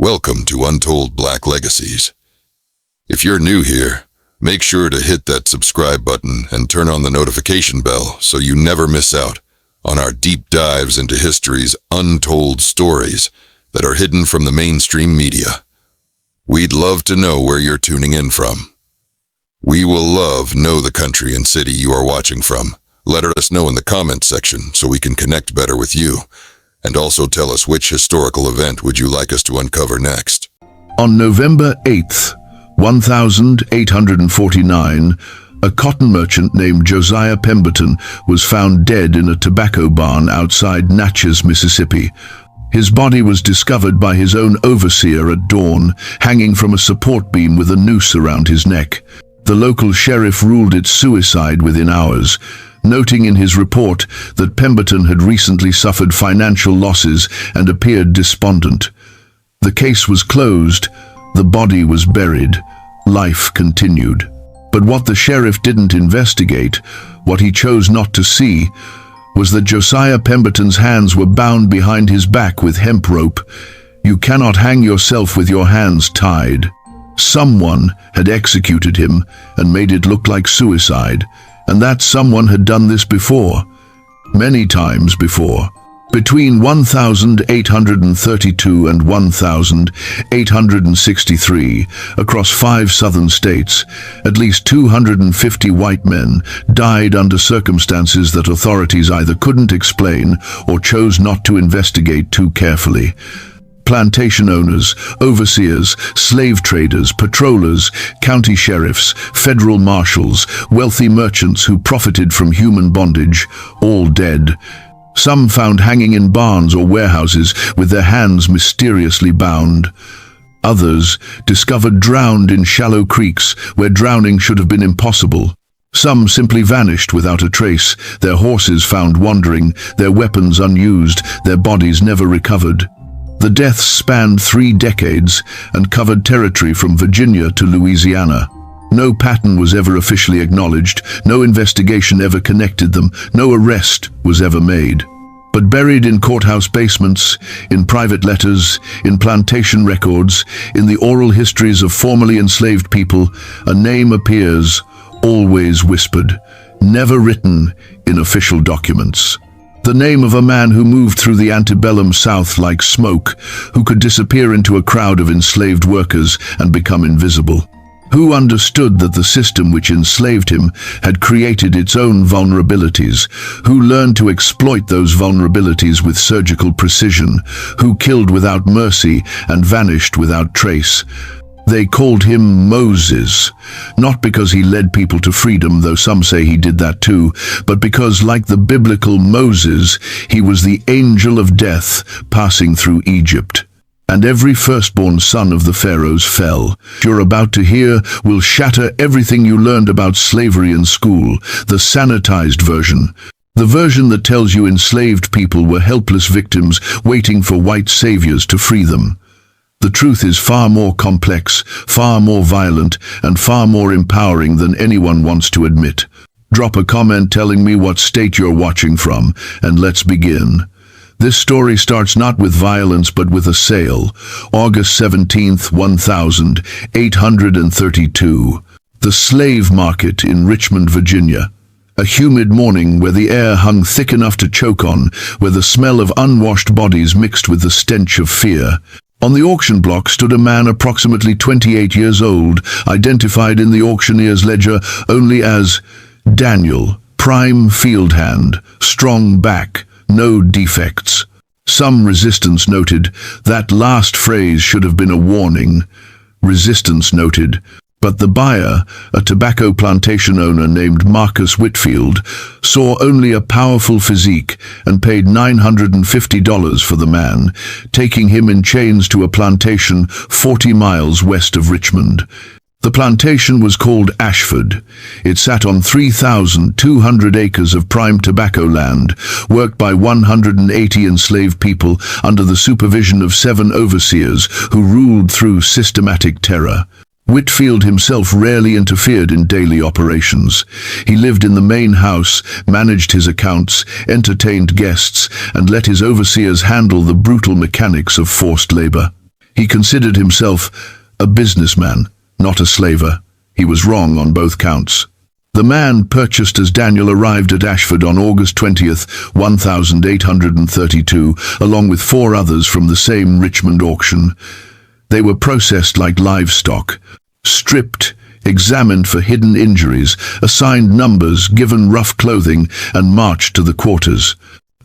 Welcome to Untold Black Legacies. If you're new here, make sure to hit that subscribe button and turn on the notification bell so you never miss out on our deep dives into history's untold stories that are hidden from the mainstream media. We'd love to know where you're tuning in from. We will know the country and city you are watching from. Let us know in the comments section so we can connect better with you. And also tell us which historical event would you like us to uncover next. On November 8th, 1849, a cotton merchant named Josiah Pemberton was found dead in a tobacco barn outside Natchez, Mississippi. His body was discovered by his own overseer at dawn, hanging from a support beam with a noose around his neck. The local sheriff ruled it suicide within hours, noting in his report that Pemberton had recently suffered financial losses and appeared despondent. The case was closed, the body was buried, life continued. But what the sheriff didn't investigate, what he chose not to see, was that Josiah Pemberton's hands were bound behind his back with hemp rope. You cannot hang yourself with your hands tied. Someone had executed him and made it look like suicide. And that someone had done this before, many times before. Between 1832 and 1863, across 5 southern states, at least 250 white men died under circumstances that authorities either couldn't explain or chose not to investigate too carefully. Plantation owners, overseers, slave traders, patrollers, county sheriffs, federal marshals, wealthy merchants who profited from human bondage, all dead. Some found hanging in barns or warehouses with their hands mysteriously bound. Others discovered drowned in shallow creeks where drowning should have been impossible. Some simply vanished without a trace, their horses found wandering, their weapons unused, their bodies never recovered. The deaths spanned 3 decades and covered territory from Virginia to Louisiana. No pattern was ever officially acknowledged, no investigation ever connected them, no arrest was ever made. But buried in courthouse basements, in private letters, in plantation records, in the oral histories of formerly enslaved people, a name appears, always whispered, never written in official documents. The name of a man who moved through the antebellum South like smoke, who could disappear into a crowd of enslaved workers and become invisible. Who understood that the system which enslaved him had created its own vulnerabilities, who learned to exploit those vulnerabilities with surgical precision, who killed without mercy and vanished without trace. They called him Moses, not because he led people to freedom, though some say he did that too, but because, like the biblical Moses, he was the angel of death passing through Egypt. And every firstborn son of the pharaohs fell. What you're about to hear will shatter everything you learned about slavery in school, the sanitized version. The version that tells you enslaved people were helpless victims waiting for white saviors to free them. The truth is far more complex, far more violent, and far more empowering than anyone wants to admit. Drop a comment telling me what state you're watching from, and let's begin. This story starts not with violence but with a sale. August 17th, 1832. The slave market in Richmond, Virginia. A humid morning where the air hung thick enough to choke on, where the smell of unwashed bodies mixed with the stench of fear. On the auction block stood a man approximately 28 years old, identified in the auctioneer's ledger only as Daniel, prime field hand, strong back, no defects. Some resistance noted. That last phrase should have been a warning. Resistance noted. But the buyer, a tobacco plantation owner named Marcus Whitfield, saw only a powerful physique and paid $950 for the man, taking him in chains to a plantation 40 miles west of Richmond. The plantation was called Ashford. It sat on 3,200 acres of prime tobacco land, worked by 180 enslaved people under the supervision of 7 overseers who ruled through systematic terror. Whitfield himself rarely interfered in daily operations. He lived in the main house, managed his accounts, entertained guests, and let his overseers handle the brutal mechanics of forced labor. He considered himself a businessman, not a slaver. He was wrong on both counts. The man purchased as Daniel arrived at Ashford on August 20th, 1832, along with 4 others from the same Richmond auction. They were processed like livestock, stripped, examined for hidden injuries, assigned numbers, given rough clothing, and marched to the quarters.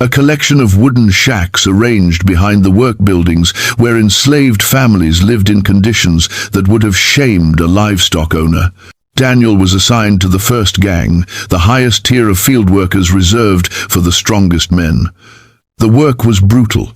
A collection of wooden shacks arranged behind the work buildings where enslaved families lived in conditions that would have shamed a livestock owner. Daniel was assigned to the first gang, the highest tier of field workers reserved for the strongest men. The work was brutal.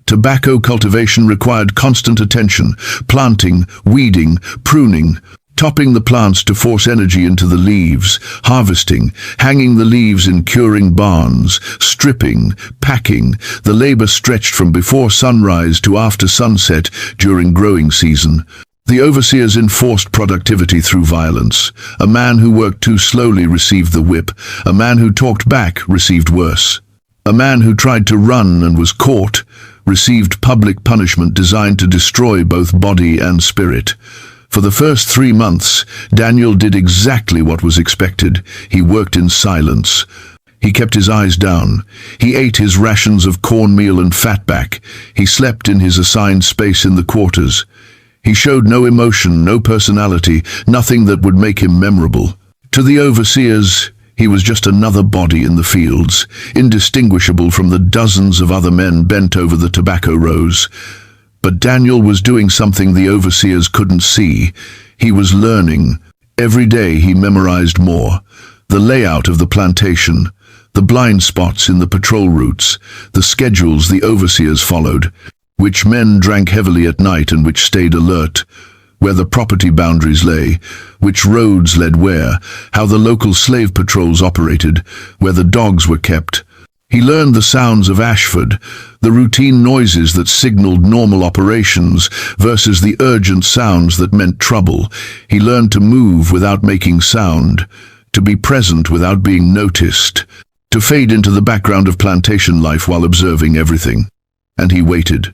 Tobacco cultivation required constant attention, planting, weeding, pruning, topping the plants to force energy into the leaves, harvesting, hanging the leaves in curing barns, stripping, packing. The labor stretched from before sunrise to after sunset during growing season. The overseers enforced productivity through violence. A man who worked too slowly received the whip. A man who talked back received worse. A man who tried to run and was caught received public punishment designed to destroy both body and spirit. For the first 3 months, Daniel did exactly what was expected. He worked in silence. He kept his eyes down. He ate his rations of cornmeal and fatback. He slept in his assigned space in the quarters. He showed no emotion, no personality, nothing that would make him memorable. To the overseers, he was just another body in the fields, indistinguishable from the dozens of other men bent over the tobacco rows. But Daniel was doing something the overseers couldn't see. He was learning. Every day he memorized more. The layout of the plantation, the blind spots in the patrol routes, the schedules the overseers followed, which men drank heavily at night and which stayed alert, where the property boundaries lay, which roads led where, how the local slave patrols operated, where the dogs were kept. He learned the sounds of Ashford, the routine noises that signaled normal operations versus the urgent sounds that meant trouble. He learned to move without making sound, to be present without being noticed, to fade into the background of plantation life while observing everything. And he waited.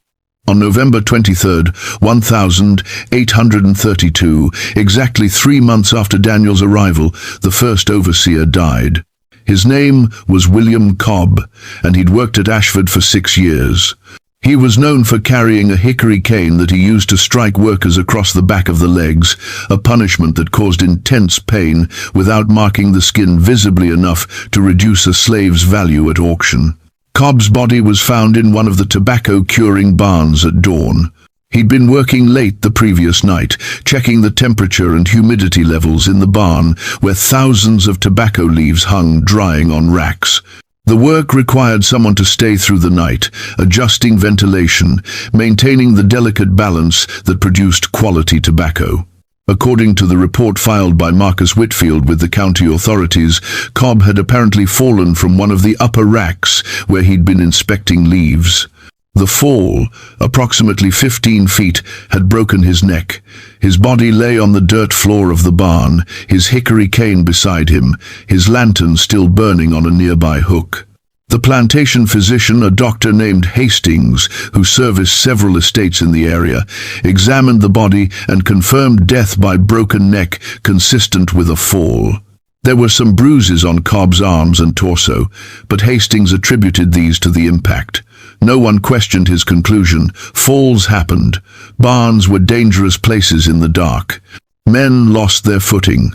On November 23rd, 1832, exactly 3 months after Daniel's arrival, the first overseer died. His name was William Cobb, and he'd worked at Ashford for 6 years. He was known for carrying a hickory cane that he used to strike workers across the back of the legs, a punishment that caused intense pain without marking the skin visibly enough to reduce a slave's value at auction. Cobb's body was found in one of the tobacco curing barns at dawn. He'd been working late the previous night, checking the temperature and humidity levels in the barn, where thousands of tobacco leaves hung drying on racks. The work required someone to stay through the night, adjusting ventilation, maintaining the delicate balance that produced quality tobacco. According to the report filed by Marcus Whitfield with the county authorities, Cobb had apparently fallen from one of the upper racks where he'd been inspecting leaves. The fall, approximately 15 feet, had broken his neck. His body lay on the dirt floor of the barn, his hickory cane beside him, his lantern still burning on a nearby hook. The plantation physician, a doctor named Hastings, who serviced several estates in the area, examined the body and confirmed death by broken neck consistent with a fall. There were some bruises on Cobb's arms and torso, but Hastings attributed these to the impact. No one questioned his conclusion. Falls happened. Barns were dangerous places in the dark. Men lost their footing.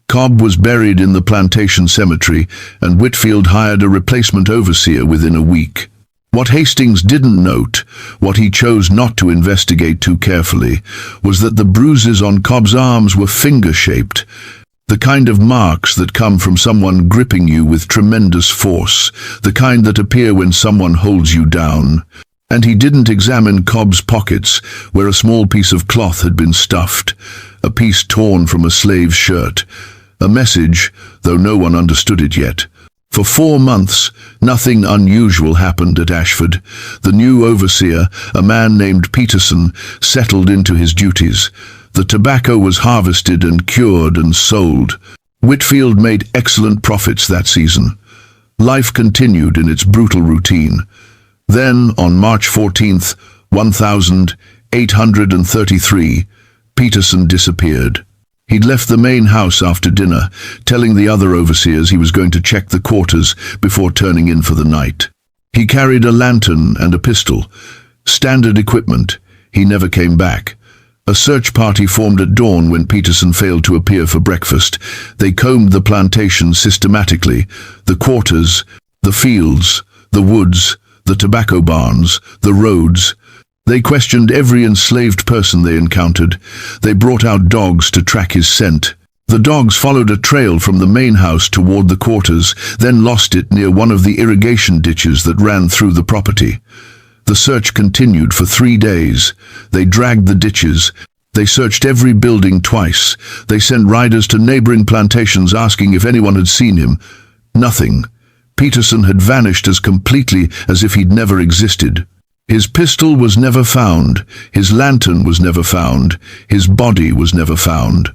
Cobb was buried in the plantation cemetery, and Whitfield hired a replacement overseer within a week. What Hastings didn't note, what he chose not to investigate too carefully, was that the bruises on Cobb's arms were finger-shaped, the kind of marks that come from someone gripping you with tremendous force, the kind that appear when someone holds you down. And he didn't examine Cobb's pockets, where a small piece of cloth had been stuffed, a piece torn from a slave's shirt. A message, though no one understood it yet. For 4 months, nothing unusual happened at Ashford. The new overseer, a man named Peterson, settled into his duties. The tobacco was harvested and cured and sold. Whitfield made excellent profits that season. Life continued in its brutal routine. Then, on March 14th, 833, Peterson disappeared. He'd left the main house after dinner, telling the other overseers he was going to check the quarters before turning in for the night. He carried a lantern and a pistol. Standard equipment. He never came back. A search party formed at dawn when Peterson failed to appear for breakfast. They combed the plantation systematically, the quarters, the fields, the woods, the tobacco barns, the roads. They questioned every enslaved person they encountered. They brought out dogs to track his scent. The dogs followed a trail from the main house toward the quarters, then lost it near one of the irrigation ditches that ran through the property. The search continued for 3 days. They dragged the ditches. They searched every building twice. They sent riders to neighboring plantations asking if anyone had seen him. Nothing. Peterson had vanished as completely as if he'd never existed. His pistol was never found. His lantern was never found. His body was never found.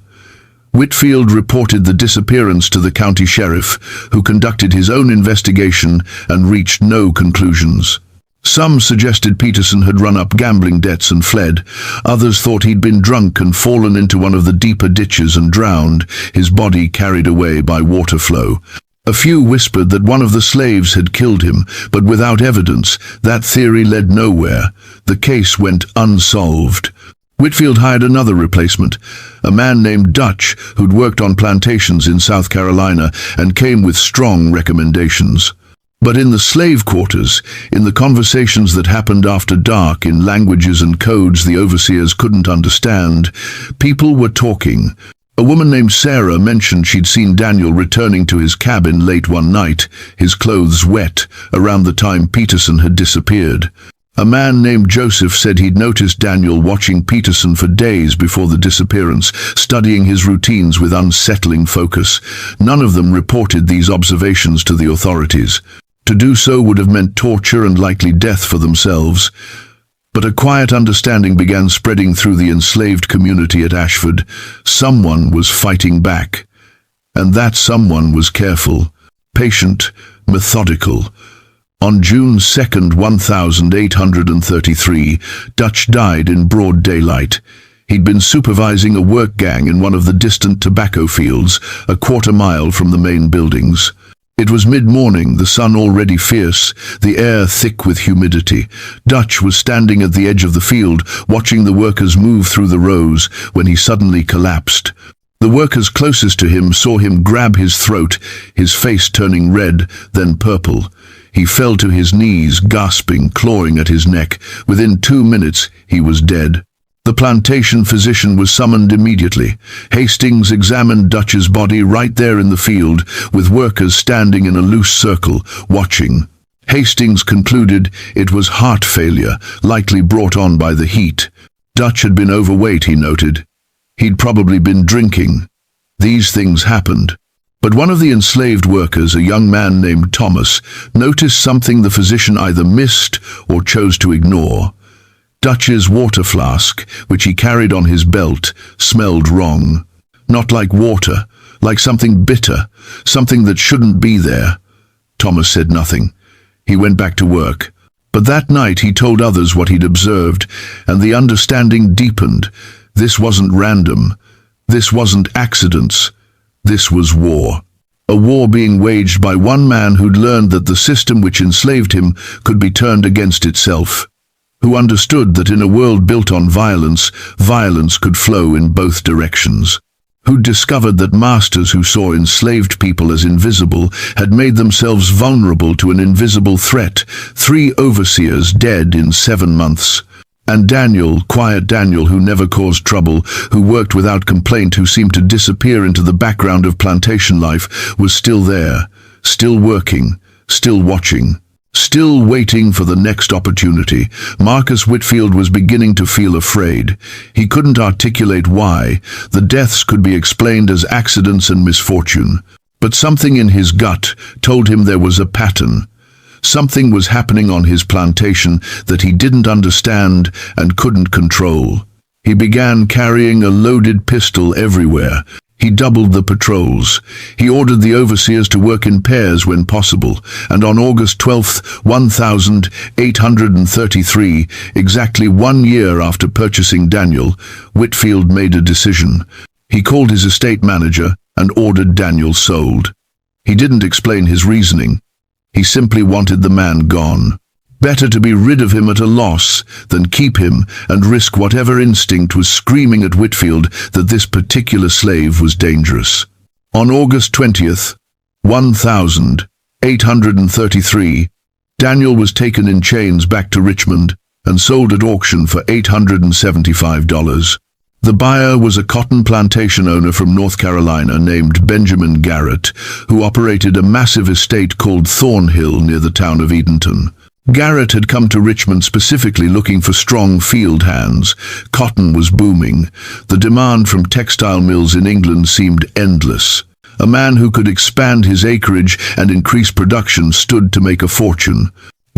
Whitfield reported the disappearance to the county sheriff, who conducted his own investigation and reached no conclusions. Some suggested Peterson had run up gambling debts and fled. Others thought he'd been drunk and fallen into one of the deeper ditches and drowned, his body carried away by water flow. A few whispered that one of the slaves had killed him, but without evidence, that theory led nowhere. The case went unsolved. Whitfield hired another replacement, a man named Dutch who'd worked on plantations in South Carolina and came with strong recommendations. But in the slave quarters, in the conversations that happened after dark in languages and codes the overseers couldn't understand, people were talking. A woman named Sarah mentioned she'd seen Daniel returning to his cabin late one night, his clothes wet, around the time Peterson had disappeared. A man named Joseph said he'd noticed Daniel watching Peterson for days before the disappearance, studying his routines with unsettling focus. None of them reported these observations to the authorities. To do so would have meant torture and likely death for themselves. But a quiet understanding began spreading through the enslaved community at Ashford. Someone was fighting back. And that someone was careful, patient, methodical. On June 2nd, 1833, Dutch died in broad daylight. He'd been supervising a work gang in one of the distant tobacco fields, a quarter-mile from the main buildings. It was mid-morning, the sun already fierce, the air thick with humidity. Dutch was standing at the edge of the field, watching the workers move through the rows, when he suddenly collapsed. The workers closest to him saw him grab his throat, his face turning red, then purple. He fell to his knees, gasping, clawing at his neck. Within 2 minutes, he was dead. The plantation physician was summoned immediately. Hastings examined Dutch's body right there in the field, with workers standing in a loose circle, watching. Hastings concluded it was heart failure, likely brought on by the heat. Dutch had been overweight, he noted. He'd probably been drinking. These things happened. But one of the enslaved workers, a young man named Thomas, noticed something the physician either missed or chose to ignore. Dutch's water flask, which he carried on his belt, smelled wrong. Not like water, like something bitter, something that shouldn't be there. Thomas said nothing. He went back to work. But that night he told others what he'd observed, and the understanding deepened. This wasn't random. This wasn't accidents. This was war. A war being waged by one man who'd learned that the system which enslaved him could be turned against itself. Who understood that in a world built on violence, violence could flow in both directions. Who discovered that masters who saw enslaved people as invisible had made themselves vulnerable to an invisible threat. 3 overseers dead in 7 months. And Daniel, quiet Daniel, who never caused trouble, who worked without complaint, who seemed to disappear into the background of plantation life, was still there, still working, still watching. Still waiting for the next opportunity. Marcus Whitfield was beginning to feel afraid. He couldn't articulate why. The deaths could be explained as accidents and misfortune. But something in his gut told him there was a pattern. Something was happening on his plantation that he didn't understand and couldn't control. He began carrying a loaded pistol everywhere. He doubled the patrols. He ordered the overseers to work in pairs when possible, and on August 12, 1833, exactly 1 year after purchasing Daniel, Whitfield made a decision. He called his estate manager and ordered Daniel sold. He didn't explain his reasoning. He simply wanted the man gone. Better to be rid of him at a loss than keep him and risk whatever instinct was screaming at Whitfield that this particular slave was dangerous. On August 20th, 1833, Daniel was taken in chains back to Richmond and sold at auction for $875. The buyer was a cotton plantation owner from North Carolina named Benjamin Garrett, who operated a massive estate called Thornhill near the town of Edenton. Garrett had come to Richmond specifically looking for strong field hands. Cotton was booming. The demand from textile mills in England seemed endless. A man who could expand his acreage and increase production stood to make a fortune.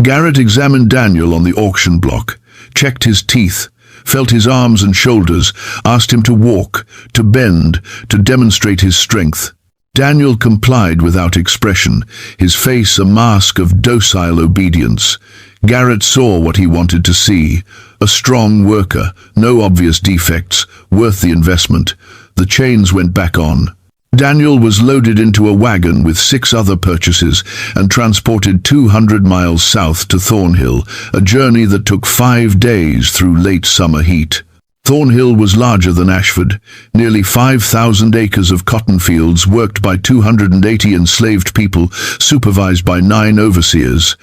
Garrett examined Daniel on the auction block, checked his teeth, felt his arms and shoulders, asked him to walk, to bend, to demonstrate his strength. Daniel complied without expression, his face a mask of docile obedience. Garrett saw what he wanted to see. A strong worker, no obvious defects, worth the investment. The chains went back on. Daniel was loaded into a wagon with 6 other purchases and transported 200 miles south to Thornhill, a journey that took 5 days through late summer heat. Thornhill was larger than Ashford, nearly 5,000 acres of cotton fields worked by 280 enslaved people, supervised by 9 overseers.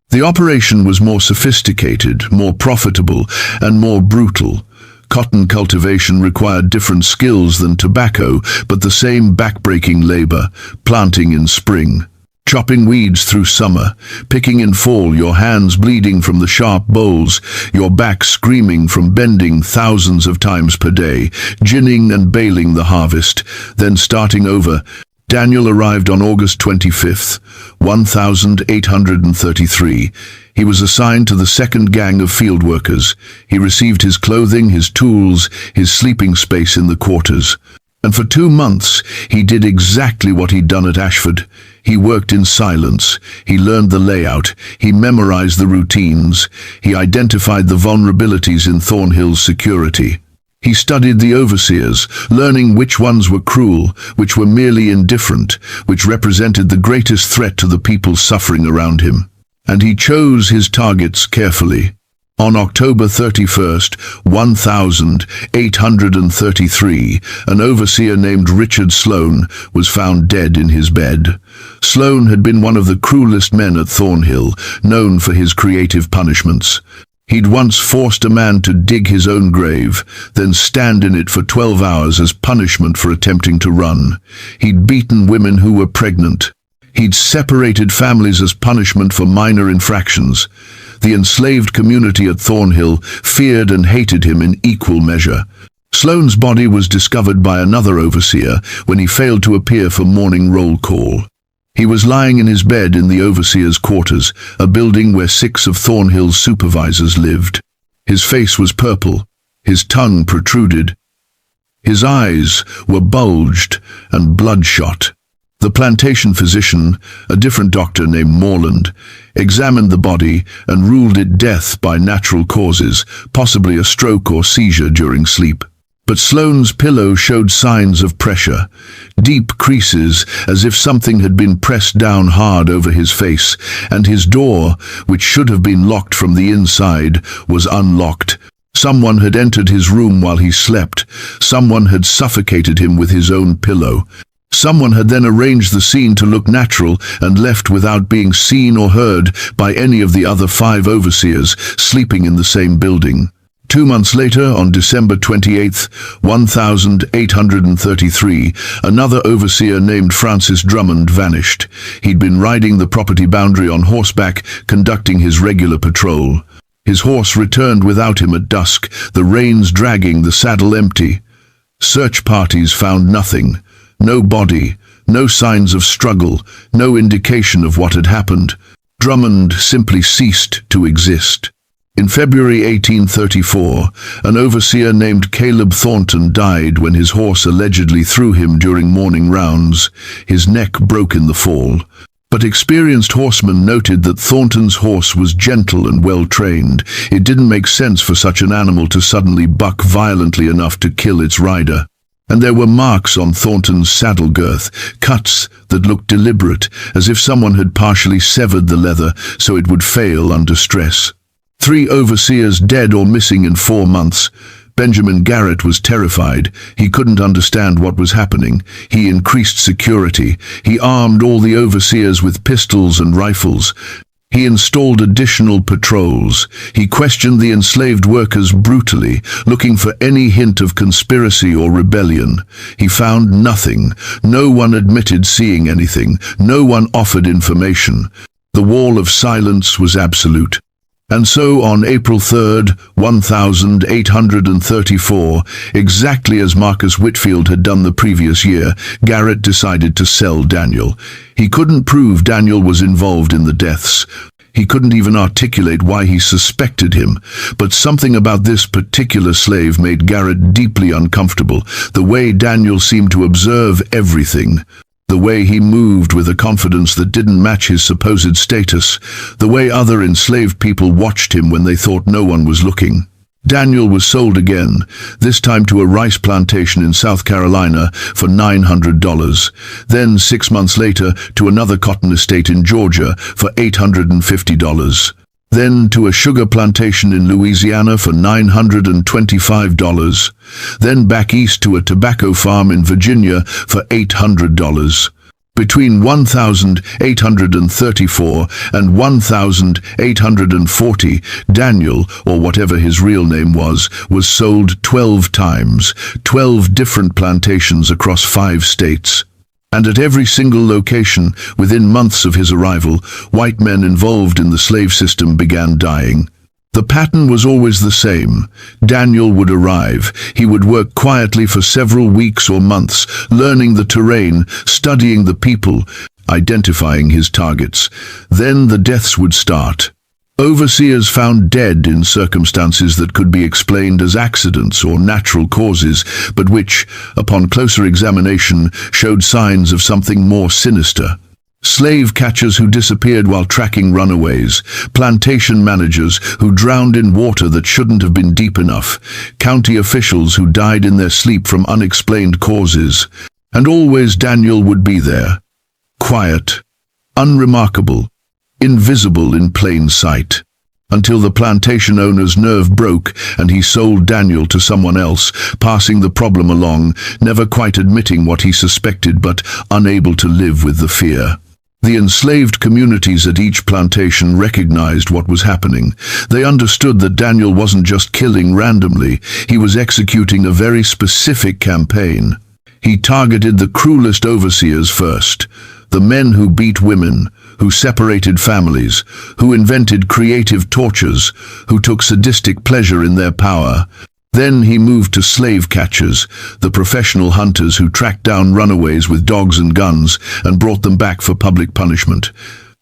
The operation was more sophisticated, more profitable, and more brutal. Cotton cultivation required different skills than tobacco, but the same backbreaking labor: planting in spring, chopping weeds through summer, picking in fall, your hands bleeding from the sharp bowls, your back screaming from bending thousands of times per day, ginning and baling the harvest, then starting over. Daniel arrived on August 25th, 1833. He was assigned to the second gang of field workers. He received his clothing, his tools, his sleeping space in the quarters. And for 2 months, he did exactly what he'd done at Ashford. He worked in silence. He learned the layout. He memorized the routines. He identified the vulnerabilities in Thornhill's security. He studied the overseers, learning which ones were cruel, which were merely indifferent, which represented the greatest threat to the people suffering around him. And he chose his targets carefully. On October 31st, 1833, an overseer named Richard Sloane was found dead in his bed. Sloane had been one of the cruelest men at Thornhill, known for his creative punishments. He'd once forced a man to dig his own grave, then stand in it for 12 hours as punishment for attempting to run. He'd beaten women who were pregnant. He'd separated families as punishment for minor infractions. The enslaved community at Thornhill feared and hated him in equal measure. Sloane's body was discovered by another overseer when he failed to appear for morning roll call. He was lying in his bed in the overseer's quarters, a building where 6 of Thornhill's supervisors lived. His face was purple, his tongue protruded. His eyes were bulged and bloodshot. The plantation physician, a different doctor named Morland, examined the body and ruled it death by natural causes, possibly a stroke or seizure during sleep. But Sloane's pillow showed signs of pressure, deep creases as if something had been pressed down hard over his face, and his door, which should have been locked from the inside, was unlocked. Someone had entered his room while he slept. Someone had suffocated him with his own pillow. Someone had then arranged the scene to look natural and left without being seen or heard by any of the other 5 overseers sleeping in the same building. 2 months later, on December 28, 1833, another overseer named Francis Drummond vanished. He'd been riding the property boundary on horseback, conducting his regular patrol. His horse returned without him at dusk, the reins dragging, the saddle empty. Search parties found nothing. No body, no signs of struggle, no indication of what had happened. Drummond simply ceased to exist. In February 1834, an overseer named Caleb Thornton died when his horse allegedly threw him during morning rounds. His neck broke in the fall. But experienced horsemen noted that Thornton's horse was gentle and well-trained. It didn't make sense for such an animal to suddenly buck violently enough to kill its rider. And there were marks on Thornton's saddle girth, cuts that looked deliberate, as if someone had partially severed the leather so it would fail under stress. 3 overseers dead or missing in 4 months. Benjamin Garrett was terrified. He couldn't understand what was happening. He increased security. He armed all the overseers with pistols and rifles. He installed additional patrols. He questioned the enslaved workers brutally, looking for any hint of conspiracy or rebellion. He found nothing. No one admitted seeing anything. No one offered information. The wall of silence was absolute. And so on April 3rd, 1834, exactly as Marcus Whitfield had done the previous year, Garrett decided to sell Daniel. He couldn't prove Daniel was involved in the deaths. He couldn't even articulate why he suspected him, but something about this particular slave made Garrett deeply uncomfortable. The way Daniel seemed to observe everything. The way he moved with a confidence that didn't match his supposed status, the way other enslaved people watched him when they thought no one was looking. Daniel was sold again, this time to a rice plantation in South Carolina for $900. Then 6 months later to another cotton estate in Georgia for $850. Then to a sugar plantation in Louisiana for $925. Then back east to a tobacco farm in Virginia for $800. Between 1834 and 1840, Daniel, or whatever his real name was sold 12 times, 12 different plantations across 5 states. And at every single location, within months of his arrival, white men involved in the slave system began dying. The pattern was always the same. Daniel would arrive. He would work quietly for several weeks or months, learning the terrain, studying the people, identifying his targets. Then the deaths would start. Overseers found dead in circumstances that could be explained as accidents or natural causes, but which, upon closer examination, showed signs of something more sinister. Slave catchers who disappeared while tracking runaways, plantation managers who drowned in water that shouldn't have been deep enough, county officials who died in their sleep from unexplained causes. And always Daniel would be there, quiet, unremarkable, invisible in plain sight, until the plantation owner's nerve broke and he sold Daniel to someone else, passing the problem along, never quite admitting what he suspected but unable to live with the fear. The enslaved communities at each plantation recognized what was happening. They understood that Daniel wasn't just killing randomly, he was executing a very specific campaign. He targeted the cruelest overseers first, the men who beat women, who separated families, who invented creative tortures, who took sadistic pleasure in their power. Then he moved to slave catchers, the professional hunters who tracked down runaways with dogs and guns and brought them back for public punishment.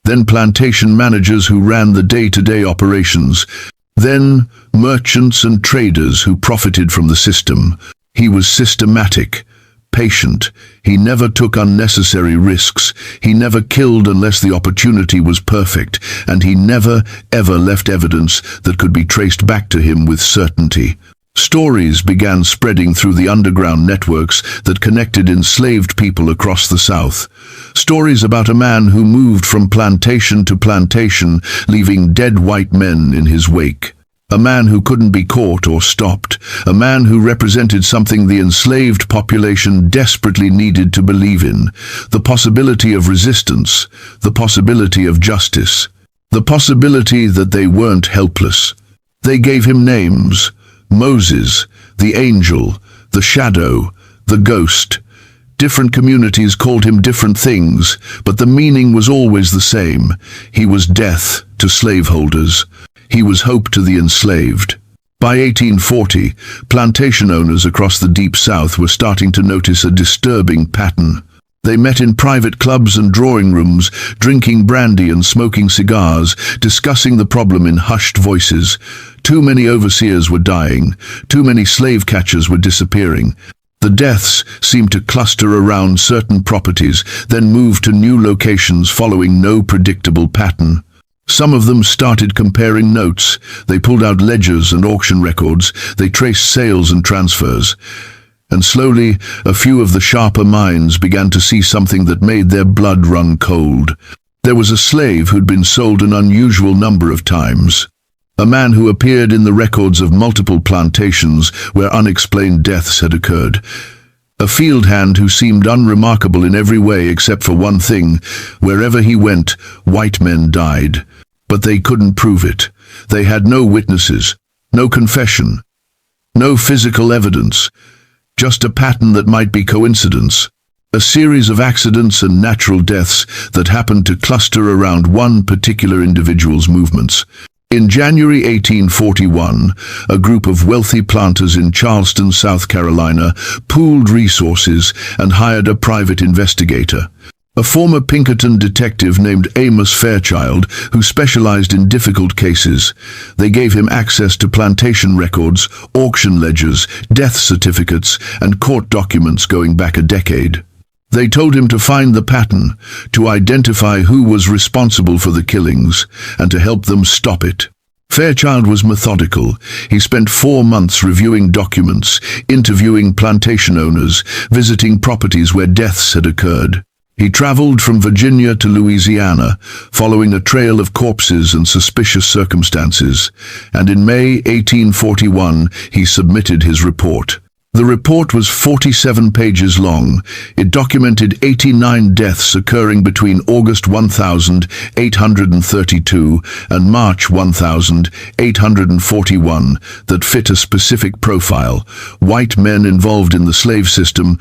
Then plantation managers who ran the day-to-day operations. Then merchants and traders who profited from the system. He was systematic, patient. He never took unnecessary risks. He never killed unless the opportunity was perfect, and he never, ever left evidence that could be traced back to him with certainty. Stories began spreading through the underground networks that connected enslaved people across the South. Stories about a man who moved from plantation to plantation, leaving dead white men in his wake. A man who couldn't be caught or stopped. A man who represented something the enslaved population desperately needed to believe in. The possibility of resistance. The possibility of justice. The possibility that they weren't helpless. They gave him names. Moses, the angel, the shadow, the ghost. Different communities called him different things, but the meaning was always the same. He was death to slaveholders. He was hope to the enslaved. By 1840, plantation owners across the Deep South were starting to notice a disturbing pattern. They met in private clubs and drawing rooms, drinking brandy and smoking cigars, discussing the problem in hushed voices. Too many overseers were dying. Too many slave catchers were disappearing. The deaths seemed to cluster around certain properties, then move to new locations following no predictable pattern. Some of them started comparing notes. They pulled out ledgers and auction records. They traced sales and transfers. And slowly, a few of the sharper minds began to see something that made their blood run cold. There was a slave who'd been sold an unusual number of times. A man who appeared in the records of multiple plantations where unexplained deaths had occurred. A field hand who seemed unremarkable in every way except for one thing. Wherever he went, white men died. But they couldn't prove it. They had no witnesses, no confession, no physical evidence. Just a pattern that might be coincidence. A series of accidents and natural deaths that happened to cluster around one particular individual's movements. In January 1841, a group of wealthy planters in Charleston, South Carolina, pooled resources and hired a private investigator. A former Pinkerton detective named Amos Fairchild, who specialized in difficult cases. They gave him access to plantation records, auction ledgers, death certificates, and court documents going back a decade. They told him to find the pattern, to identify who was responsible for the killings, and to help them stop it. Fairchild was methodical. He spent 4 months reviewing documents, interviewing plantation owners, visiting properties where deaths had occurred. He traveled from Virginia to Louisiana, following a trail of corpses and suspicious circumstances, and in May 1841 he submitted his report. The report was 47 pages long. It documented 89 deaths occurring between August 1832 and March 1841 that fit a specific profile: white men involved in the slave system,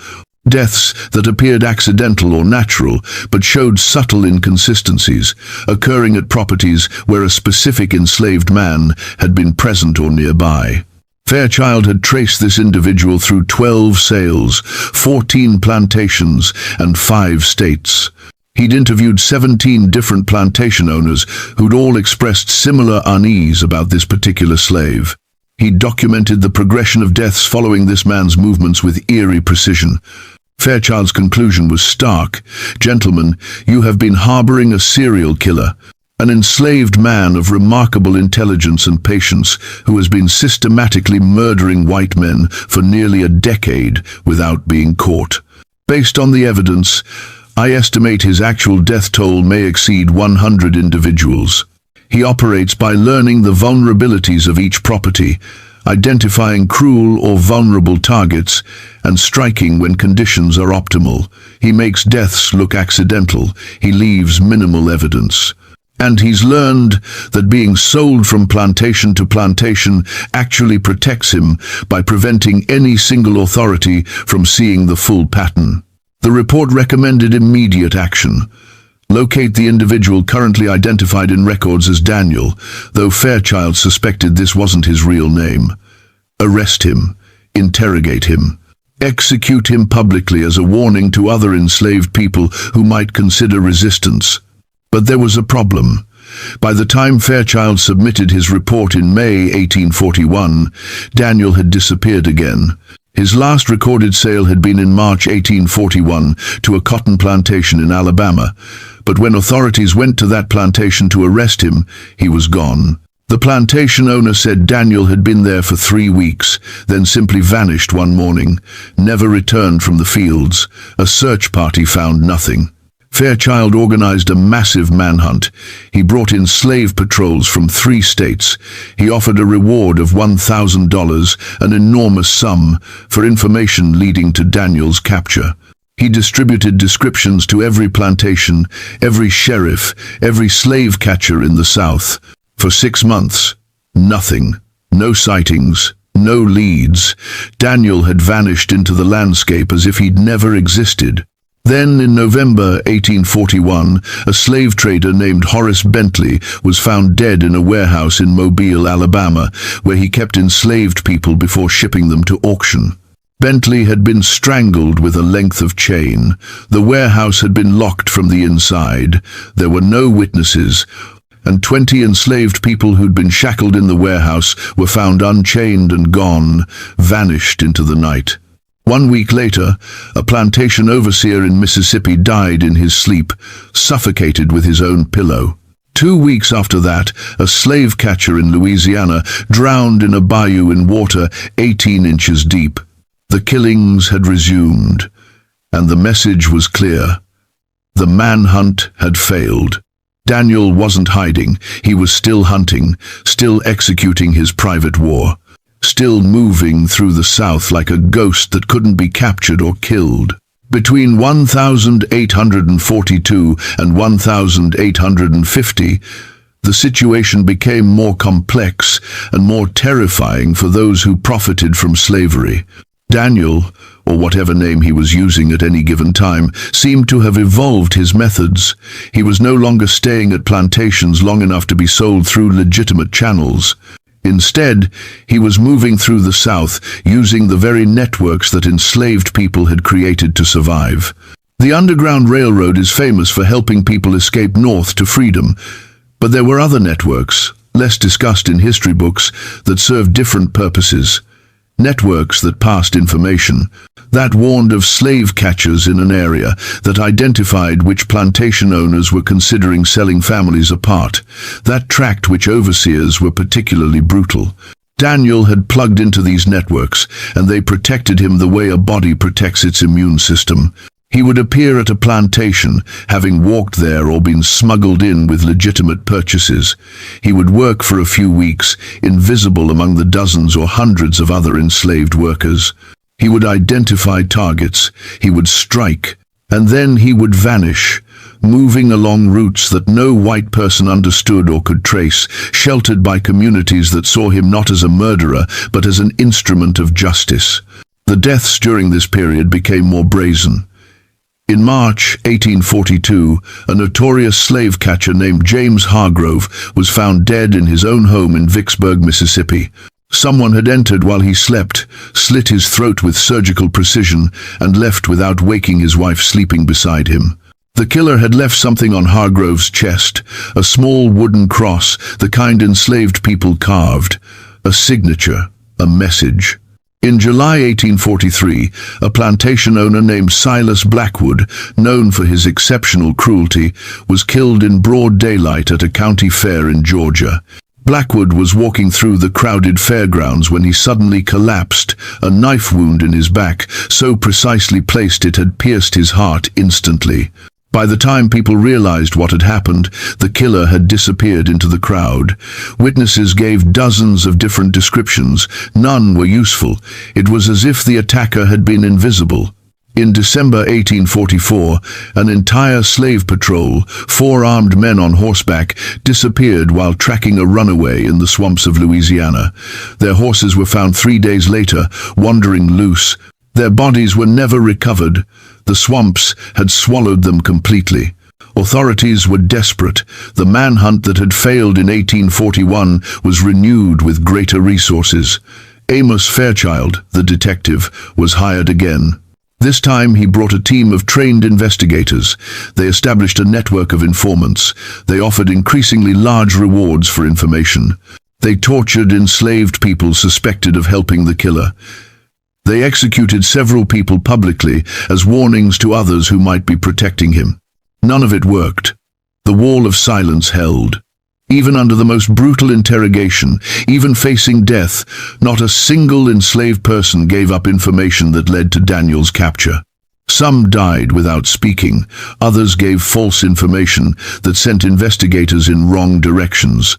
deaths that appeared accidental or natural, but showed subtle inconsistencies, occurring at properties where a specific enslaved man had been present or nearby. Fairchild had traced this individual through 12 sales, 14 plantations, and 5 states. He'd interviewed 17 different plantation owners who'd all expressed similar unease about this particular slave. He documented the progression of deaths following this man's movements with eerie precision. Fairchild's conclusion was stark. Gentlemen, you have been harboring a serial killer, an enslaved man of remarkable intelligence and patience who has been systematically murdering white men for nearly a decade without being caught. Based on the evidence, I estimate his actual death toll may exceed 100 individuals. He operates by learning the vulnerabilities of each property, identifying cruel or vulnerable targets, and striking when conditions are optimal. He makes deaths look accidental. He leaves minimal evidence. And he's learned that being sold from plantation to plantation actually protects him by preventing any single authority from seeing the full pattern. The report recommended immediate action. Locate the individual currently identified in records as Daniel, though Fairchild suspected this wasn't his real name. Arrest him. Interrogate him. Execute him publicly as a warning to other enslaved people who might consider resistance. But there was a problem. By the time Fairchild submitted his report in May 1841, Daniel had disappeared again. His last recorded sale had been in March 1841 to a cotton plantation in Alabama, but when authorities went to that plantation to arrest him, he was gone. The plantation owner said Daniel had been there for 3 weeks, then simply vanished one morning, never returned from the fields. A search party found nothing. Fairchild organized a massive manhunt. He brought in slave patrols from 3 states. He offered a reward of $1,000, an enormous sum, for information leading to Daniel's capture. He distributed descriptions to every plantation, every sheriff, every slave catcher in the South. For 6 months, nothing. No sightings, no leads. Daniel had vanished into the landscape as if he'd never existed. Then, in November 1841, a slave trader named Horace Bentley was found dead in a warehouse in Mobile, Alabama, where he kept enslaved people before shipping them to auction. Bentley had been strangled with a length of chain. The warehouse had been locked from the inside. There were no witnesses, and 20 enslaved people who'd been shackled in the warehouse were found unchained and gone, vanished into the night. 1 week later, a plantation overseer in Mississippi died in his sleep, suffocated with his own pillow. 2 weeks after that, a slave catcher in Louisiana drowned in a bayou in water 18 inches deep. The killings had resumed, and the message was clear. The manhunt had failed. Daniel wasn't hiding. He was still hunting, still executing his private war, still moving through the South like a ghost that couldn't be captured or killed. Between 1842 and 1850, the situation became more complex and more terrifying for those who profited from slavery. Daniel, or whatever name he was using at any given time, seemed to have evolved his methods. He was no longer staying at plantations long enough to be sold through legitimate channels. Instead, he was moving through the South, using the very networks that enslaved people had created to survive. The Underground Railroad is famous for helping people escape north to freedom, but there were other networks, less discussed in history books, that served different purposes. Networks that passed information, that warned of slave catchers in an area, that identified which plantation owners were considering selling families apart, that tracked which overseers were particularly brutal. Daniel had plugged into these networks, and they protected him the way a body protects its immune system. He would appear at a plantation, having walked there or been smuggled in with legitimate purchases. He would work for a few weeks, invisible among the dozens or hundreds of other enslaved workers. He would identify targets, he would strike, and then he would vanish, moving along routes that no white person understood or could trace, sheltered by communities that saw him not as a murderer, but as an instrument of justice. The deaths during this period became more brazen. In March 1842, a notorious slave catcher named James Hargrove was found dead in his own home in Vicksburg, Mississippi. Someone had entered while he slept, slit his throat with surgical precision, and left without waking his wife sleeping beside him. The killer had left something on Hargrove's chest, a small wooden cross, the kind enslaved people carved, a signature, a message. In July 1843, a plantation owner named Silas Blackwood, known for his exceptional cruelty, was killed in broad daylight at a county fair in Georgia. Blackwood was walking through the crowded fairgrounds when he suddenly collapsed, a knife wound in his back, so precisely placed it had pierced his heart instantly. By the time people realized what had happened, the killer had disappeared into the crowd. Witnesses gave dozens of different descriptions. None were useful. It was as if the attacker had been invisible. In December 1844, an entire slave patrol, 4 armed men on horseback, disappeared while tracking a runaway in the swamps of Louisiana. Their horses were found 3 days later, wandering loose. Their bodies were never recovered. The swamps had swallowed them completely. Authorities were desperate. The manhunt that had failed in 1841 was renewed with greater resources. Amos Fairchild, the detective, was hired again. This time he brought a team of trained investigators. They established a network of informants. They offered increasingly large rewards for information. They tortured enslaved people suspected of helping the killer. They executed several people publicly as warnings to others who might be protecting him. None of it worked. The wall of silence held. Even under the most brutal interrogation, even facing death, not a single enslaved person gave up information that led to Daniel's capture. Some died without speaking. Others gave false information that sent investigators in wrong directions.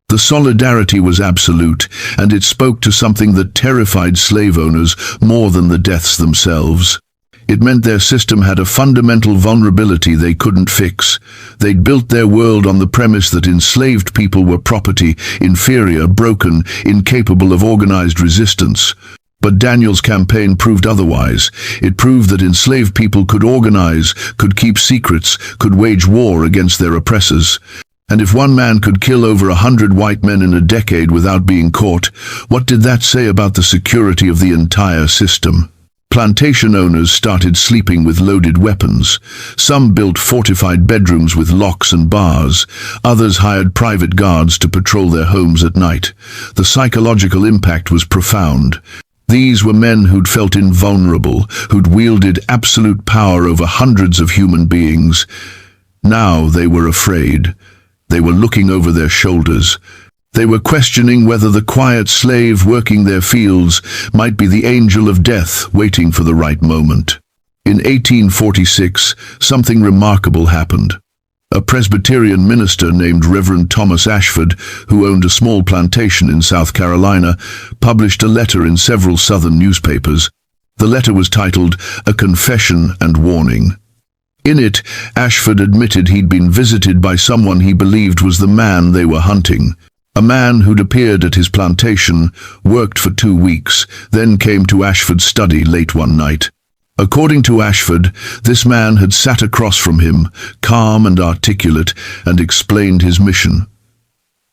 The solidarity was absolute, and it spoke to something that terrified slave owners more than the deaths themselves. It meant their system had a fundamental vulnerability they couldn't fix. They'd built their world on the premise that enslaved people were property, inferior, broken, incapable of organized resistance. But Daniel's campaign proved otherwise. It proved that enslaved people could organize, could keep secrets, could wage war against their oppressors. And if one man could kill over 100 white men in a decade without being caught, what did that say about the security of the entire system? Plantation owners started sleeping with loaded weapons. Some built fortified bedrooms with locks and bars. Others hired private guards to patrol their homes at night. The psychological impact was profound. These were men who'd felt invulnerable, who'd wielded absolute power over hundreds of human beings. Now they were afraid. They were looking over their shoulders. They were questioning whether the quiet slave working their fields might be the angel of death waiting for the right moment. In 1846, something remarkable happened. A Presbyterian minister named Reverend Thomas Ashford, who owned a small plantation in South Carolina, published a letter in several southern newspapers. The letter was titled "A Confession and Warning." In it, Ashford admitted he'd been visited by someone he believed was the man they were hunting. A man who'd appeared at his plantation, worked for 2 weeks, then came to Ashford's study late one night. According to Ashford, this man had sat across from him, calm and articulate, and explained his mission.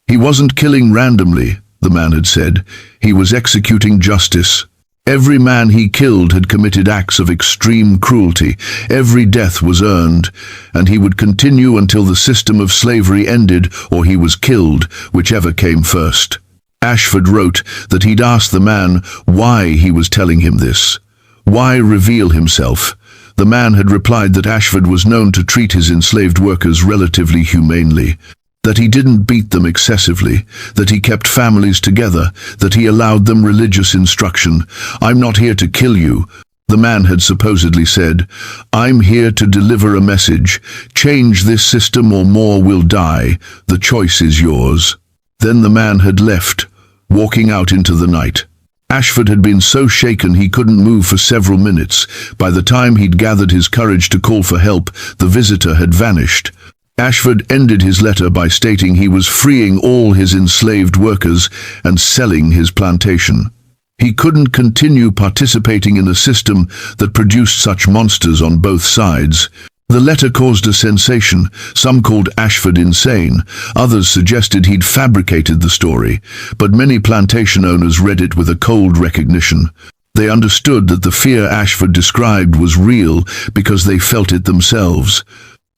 He wasn't killing randomly, the man had said. He was executing justice. Every man he killed had committed acts of extreme cruelty. Every death was earned, and he would continue until the system of slavery ended or he was killed, whichever came first. Ashford wrote that he'd asked the man why he was telling him this. Why reveal himself? The man had replied that Ashford was known to treat his enslaved workers relatively humanely, that he didn't beat them excessively, that he kept families together, that he allowed them religious instruction. "I'm not here to kill you," the man had supposedly said. "I'm here to deliver a message. Change this system or more will die. The choice is yours." Then the man had left, walking out into the night. Ashford had been so shaken he couldn't move for several minutes. By the time he'd gathered his courage to call for help, the visitor had vanished. Ashford ended his letter by stating he was freeing all his enslaved workers and selling his plantation. He couldn't continue participating in a system that produced such monsters on both sides. The letter caused a sensation. Some called Ashford insane. Others suggested he'd fabricated the story. But many plantation owners read it with a cold recognition. They understood that the fear Ashford described was real because they felt it themselves.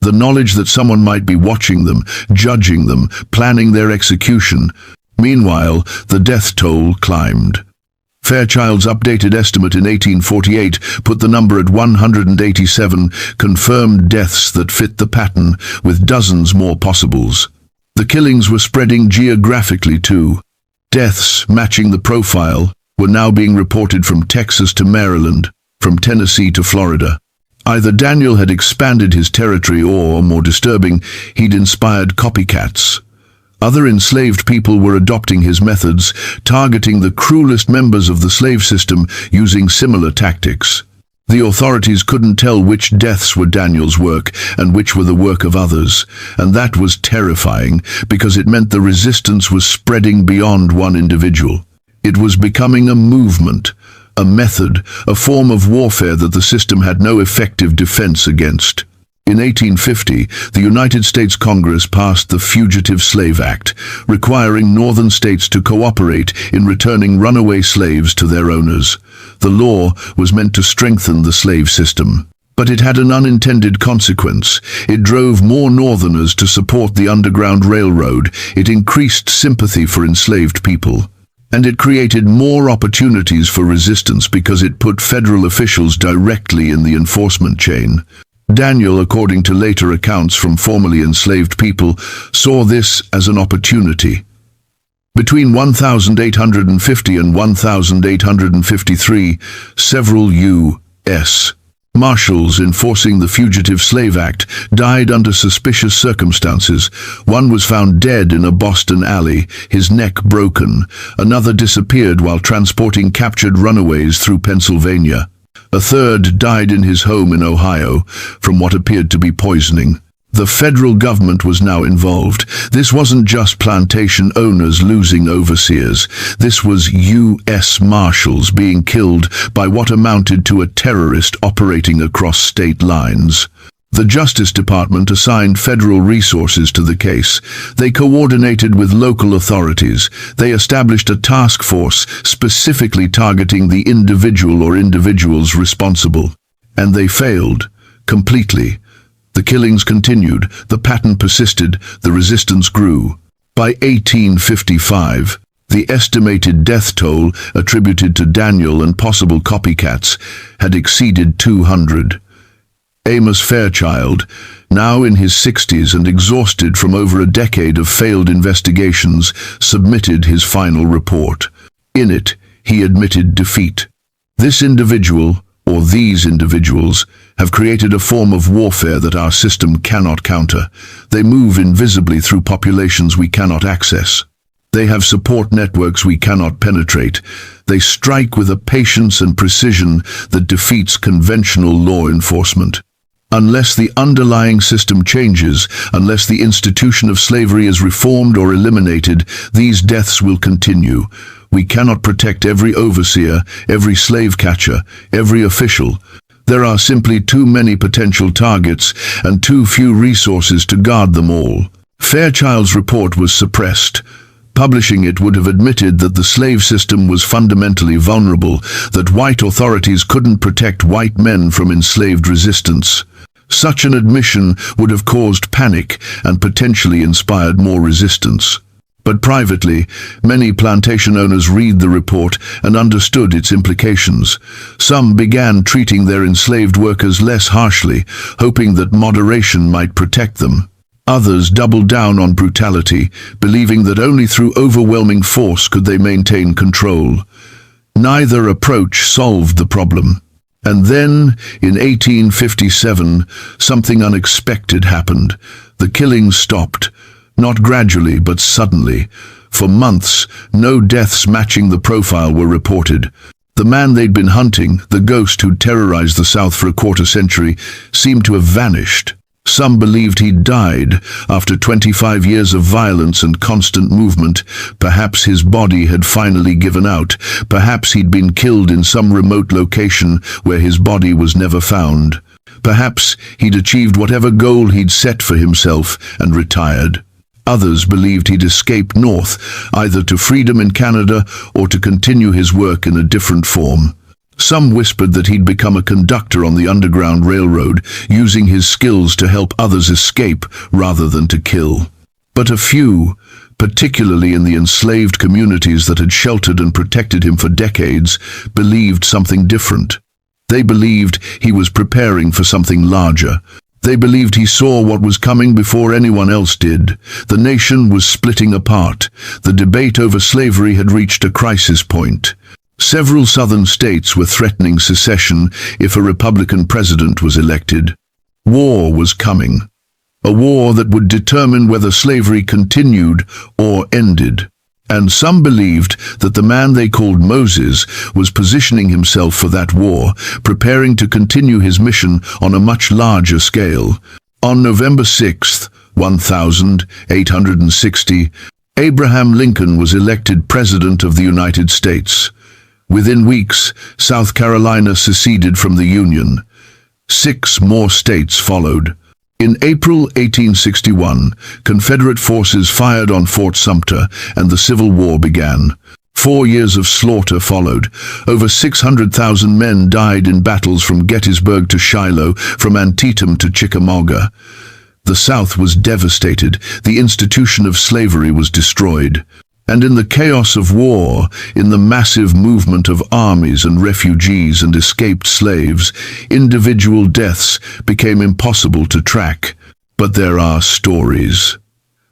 The knowledge that someone might be watching them, judging them, planning their execution. Meanwhile, the death toll climbed. Fairchild's updated estimate in 1848 put the number at 187 confirmed deaths that fit the pattern, with dozens more possibles. The killings were spreading geographically too. Deaths matching the profile were now being reported from Texas to Maryland, from Tennessee to Florida. Either Daniel had expanded his territory or, more disturbing, he'd inspired copycats. Other enslaved people were adopting his methods, targeting the cruelest members of the slave system using similar tactics. The authorities couldn't tell which deaths were Daniel's work and which were the work of others, and that was terrifying because it meant the resistance was spreading beyond one individual. It was becoming a movement, a method, a form of warfare that the system had no effective defense against. In 1850, the United States Congress passed the Fugitive Slave Act, requiring northern states to cooperate in returning runaway slaves to their owners. The law was meant to strengthen the slave system, but it had an unintended consequence. It drove more northerners to support the Underground Railroad. It increased sympathy for enslaved people. And it created more opportunities for resistance because it put federal officials directly in the enforcement chain. Daniel, according to later accounts from formerly enslaved people, saw this as an opportunity. Between 1850 and 1853, several U.S. Marshals enforcing the Fugitive Slave Act died under suspicious circumstances. One was found dead in a Boston alley, his neck broken. Another disappeared while transporting captured runaways through Pennsylvania. A third died in his home in Ohio from what appeared to be poisoning. The federal government was now involved. This wasn't just plantation owners losing overseers. This was U.S. Marshals being killed by what amounted to a terrorist operating across state lines. The Justice Department assigned federal resources to the case. They coordinated with local authorities. They established a task force specifically targeting the individual or individuals responsible. And they failed, completely. The killings continued, the pattern persisted, the resistance grew. By 1855, the estimated death toll attributed to Daniel and possible copycats had exceeded 200. Amos Fairchild, now in his 60s and exhausted from over a decade of failed investigations, submitted his final report. In it, he admitted defeat. This individual, or these individuals, have created a form of warfare that our system cannot counter. They move invisibly through populations we cannot access. They have support networks we cannot penetrate. They strike with a patience and precision that defeats conventional law enforcement. Unless the underlying system changes, unless the institution of slavery is reformed or eliminated, these deaths will continue. We cannot protect every overseer, every slave catcher, every official. There are simply too many potential targets and too few resources to guard them all. Fairchild's report was suppressed. Publishing it would have admitted that the slave system was fundamentally vulnerable, that white authorities couldn't protect white men from enslaved resistance. Such an admission would have caused panic and potentially inspired more resistance. But privately, many plantation owners read the report and understood its implications. Some began treating their enslaved workers less harshly, hoping that moderation might protect them. Others doubled down on brutality, believing that only through overwhelming force could they maintain control. Neither approach solved the problem. And then, in 1857, something unexpected happened. The killings stopped. Not gradually, but suddenly. For months, no deaths matching the profile were reported. The man they'd been hunting, the ghost who'd terrorized the South for a quarter century, seemed to have vanished. Some believed he'd died after 25 years of violence and constant movement. Perhaps his body had finally given out. Perhaps he'd been killed in some remote location where his body was never found. Perhaps he'd achieved whatever goal he'd set for himself and retired. Others believed he'd escaped north, either to freedom in Canada or to continue his work in a different form. Some whispered that he'd become a conductor on the Underground Railroad, using his skills to help others escape rather than to kill. But a few, particularly in the enslaved communities that had sheltered and protected him for decades, believed something different. They believed he was preparing for something larger. They believed he saw what was coming before anyone else did. The nation was splitting apart. The debate over slavery had reached a crisis point. Several southern states were threatening secession if a Republican president was elected. War was coming. A war that would determine whether slavery continued or ended. And some believed that the man they called Moses was positioning himself for that war, preparing to continue his mission on a much larger scale. On November 6, 1860, Abraham Lincoln was elected President of the United States. Within weeks, South Carolina seceded from the Union. 6 more states followed. In April 1861, Confederate forces fired on Fort Sumter and the Civil War began. 4 years of slaughter followed. Over 600,000 men died in battles from Gettysburg to Shiloh, from Antietam to Chickamauga. The South was devastated. The institution of slavery was destroyed. And in the chaos of war, in the massive movement of armies and refugees and escaped slaves, individual deaths became impossible to track. But there are stories.